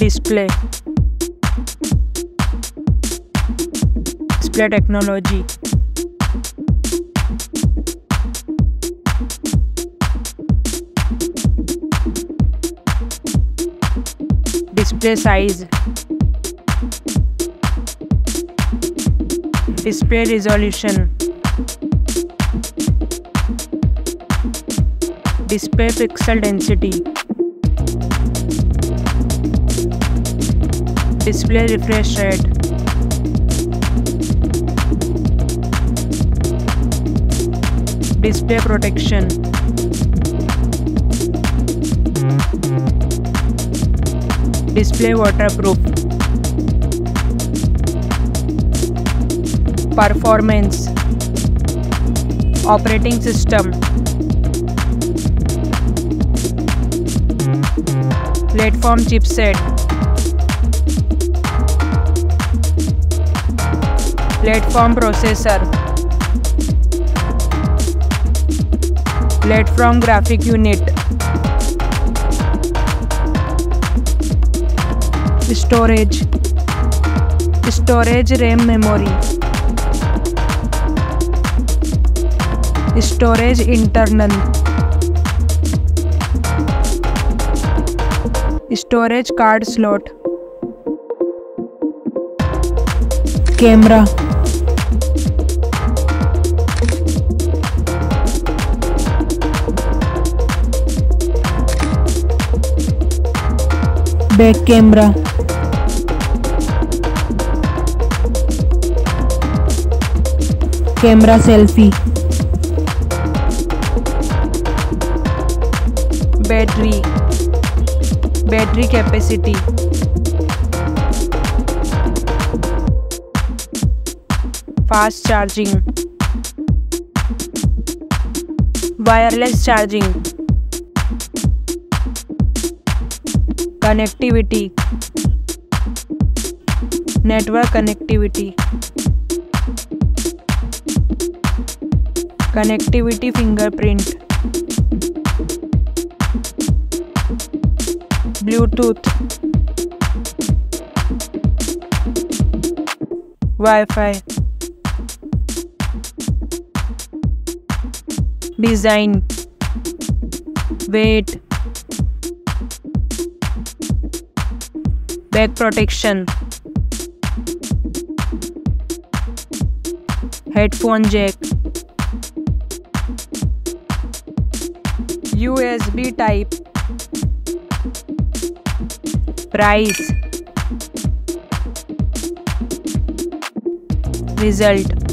Display technology. Display size. Display resolution. Display pixel density. Display refresh rate. Display protection. Display waterproof. Performance. Operating system. Platform chipset. Platform processor. Platform graphic unit. Storage. Storage RAM memory. Storage internal. Storage card slot. Camera. Back camera. Camera selfie. Battery capacity. Fast charging. Wireless charging. Connectivity. Network connectivity. Connectivity fingerprint. Bluetooth. Wi-Fi. Design. Weight. Back protection. Headphone jack. USB type. Price. Result.